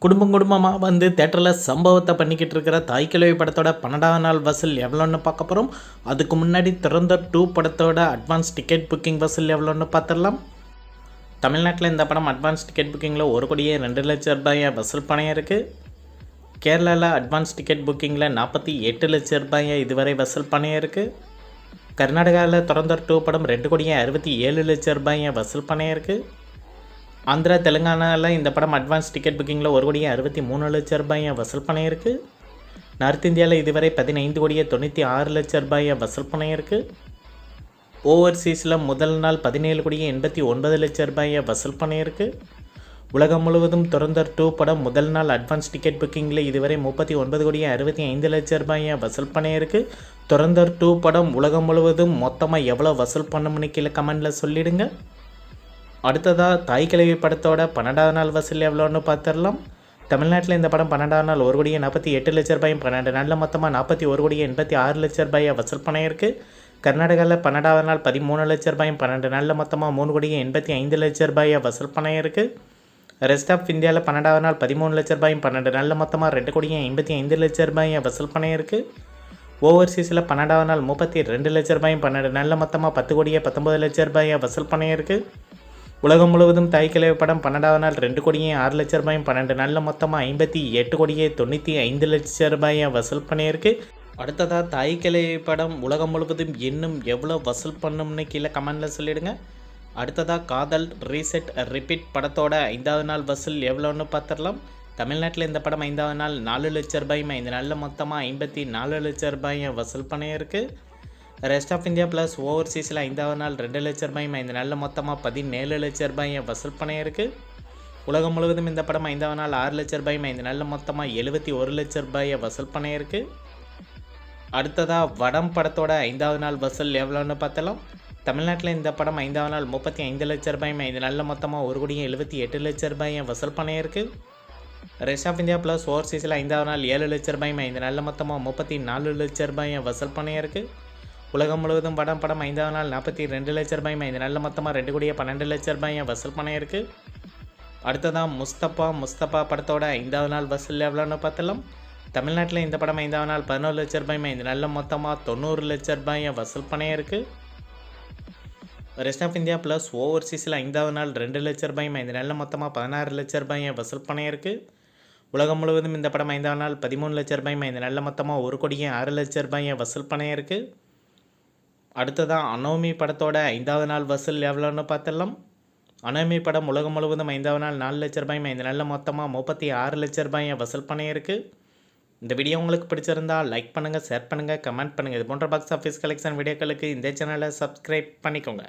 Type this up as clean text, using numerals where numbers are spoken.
குடும்பம் குடும்பமாக வந்து தேட்டரில் சம்பவத்தை பண்ணிக்கிட்டு இருக்கிற தாய் கிழவி படத்தோட 12ஆம் நாள் வசூல் எவ்வளோன்னு பார்க்க போகிறோம். அதுக்கு முன்னாடி துரந்தர் 2 படத்தோட அட்வான்ஸ் டிக்கெட் புக்கிங் வசூல் எவ்வளோன்னு பார்த்துடலாம். தமிழ்நாட்டில் இந்த படம் அட்வான்ஸ் டிக்கெட் புக்கிங்கில் 1,02,00,000 ரூபாயை வசூல் பண்ணியிருக்கு. கேரளாவில் அட்வான்ஸ் டிக்கெட் புக்கிங்கில் 48 லட்சம் ரூபாயை இதுவரை வசூல் பண்ணியிருக்கு. கர்நாடகாவில் துரந்தர் 2 படம் 2,67 லட்சம் ரூபாயை வசூல் பண்ணியிருக்கு. ஆந்திரா தெலுங்கானாவில் இந்த படம் அட்வான்ஸ் டிக்கெட் புக்கிங்கில் 1,63 லட்சம் ரூபாயை வசூல் பண்ணியிருக்கு. நார்த் இந்தியாவில் இதுவரை 15,96 லட்சம் ரூபாயை வசூல் பண்ணியிருக்கு. ஓவர்சீஸில் முதல் நாள் 17,89 லட்சம் ரூபாயை வசூல் பண்ணியிருக்கு. உலகம் முழுவதும் துரந்தர் 2 படம் முதல் நாள் அட்வான்ஸ் டிக்கெட் புக்கிங்கில் இதுவரை 39,65 லட்சம் ரூபாயை வசூல் பண்ணியிருக்கு. துரந்தர் 2 படம் உலகம் முழுவதும் மொத்தமாக எவ்வளோ வசூல் பண்ணணும்னு கீழே கமெண்டில் சொல்லிவிடுங்க. அடுத்ததாக தாய் கிழவி படத்தோட 12ஆம் நாள் வசூல் எவ்வளோன்னு பார்த்துடலாம். தமிழ்நாட்டில் இந்த படம் 12ஆம் நாள் 1,48 லட்சம் ரூபாயும் 12 நாளில் மொத்தமாக 41,86 லட்சம் ரூபாயை வசூல் பண்ணியிருக்கு. கர்நாடகாவில் 12ஆம் நாள் 13 லட்சம் ரூபாயும் 12 நாளில் மொத்தமாக 3,85 லட்சம் ரூபாயை வசூல் பண்ணியிருக்கு. ரெஸ்ட் ஆஃப் இந்தியாவில் 12ஆம் நாள் 13 லட்சம் ரூபாயும் 12 நாளில் மொத்தமாக 2,85 லட்சம் ரூபாயை வசூல் பண்ணியிருக்கு. ஓவர்சீஸில் 12ஆம் நாள் 32 லட்சம் ரூபாயும் 12 நாளில் மொத்தமாக 10,19 லட்சம் ரூபாயை வசூல் பண்ணியிருக்கு. உலகம் முழுவதும் தாய் கிழவி படம் 12ஆம் நாள் 2,06 லட்சம் ரூபாயும் 12 நாளில் மொத்தமாக 58,95 லட்சம் ரூபாயை வசூல் பண்ணியிருக்கு. அடுத்ததாக தாய் கிழவி படம் உலகம் முழுவதும் இன்னும் எவ்வளோ வசூல் பண்ணணும்னு கீழே கமெண்டில் சொல்லிவிடுங்க. அடுத்ததாக காதல் ரீசெட் ரிப்பீட் படத்தோட 5ஆவது நாள் வசூல் எவ்வளோன்னு பார்த்துடலாம். தமிழ்நாட்டில் இந்த படம் 5ஆவது நாள் 4 லட்சம் ரூபாயும் 5 நாளில் மொத்தமாக 54 லட்சம் ரூபாயை வசூல் பண்ணியிருக்கு. ரெஸ்ட் ஆஃப் இந்தியா ப்ளஸ் ஓவர்சீஸில் 5ஆவது நாள் 2 லட்சம் ரூபாயும் 5 நாளில் மொத்தமாக 17 லட்சம் ரூபாயை வசூல் பண்ணியிருக்கு. உலகம் முழுவதும் இந்த படம் 5ஆவது நாள் 6 லட்சம் ரூபாயும் 5 நாளில் மொத்தமாக 71 லட்சம் ரூபாயை வசூல் பண்ணியிருக்கு. அடுத்ததாக வடம் படத்தோட 5ஆவது நாள் வசூல் எவ்வளோன்னு பார்த்தலாம். தமிழ்நாட்டில் இந்த படம் 5ஆவது நாள் 35 லட்சம் ரூபாயும் 5 நாளில் மொத்தமாக 1,78 லட்சம் ரூபாயை வசூல் பண்ணியிருக்கு. ரெஸ்ட் ஆஃப் இந்தியா ப்ளஸ் ஓவர்சீஸில் 5ஆவது நாள் 7 லட்சம் ரூபாயும் 5 நாளில் மொத்தமாக 34 லட்சம் ரூபாயை வசூல் பண்ணியிருக்கு. உலகம் முழுவதும் படம் 5ஆவது நாள் 42 லட்சம் ரூபாயும் 5 நாளில் மொத்தமாக 2,12 லட்சம் ரூபாயை வசூல் பண்ணியிருக்கு. அடுத்ததாக முஸ்தபா படத்தோட 5ஆவது நாள் வசூல் எவ்வளோன்னு பார்த்தலாம். தமிழ்நாட்டில் இந்த படம் 5ஆவது நாள் 11 லட்சம் ரூபாயும் 5 நாளில் மொத்தமாக 90 லட்சம் ரூபாயை வசூல் பண்ணியிருக்கு. ரெஸ்ட் ஆஃப் இந்தியா ப்ளஸ் ஓவர்சீஸில் 5ஆவது நாள் 2 லட்சம் ரூபாயும் 5 நாளில் மொத்தமாக 16 லட்சம் ரூபாயை வசூல் பண்ணியிருக்கு. உலகம் முழுவதும் இந்த படம் 5ஆவது நாள் 13 லட்சம் ரூபாயும் 5 நாளில் மொத்தமாக 1,06 லட்சம் ரூபாயை வசூல் பண்ணியிருக்கு. அடுத்ததாக அனோமி படத்தோட 5ஆவது நாள் வசூல் எவ்வளோன்னு பார்த்துடலாம். அனோமி படம் உலகம் முழுவதும் 5ஆவது நாள் 4 லட்சம் ரூபாயும் 5 நாளில் மொத்தமாக 36 லட்சம் ரூபாயை வசூல் பண்ணியிருக்கு. இந்த வீடியோ உங்களுக்கு பிடிச்சிருந்தால் லைக் பண்ணுங்கள், ஷேர் பண்ணுங்கள், கமெண்ட் பண்ணுங்கள். இது போன்ற பாக்ஸ் ஆஃபீஸ் கலெக்ஷன் வீடியோக்களுக்கு இந்த சேனலை சப்ஸ்கிரைப் பண்ணிக்கோங்க.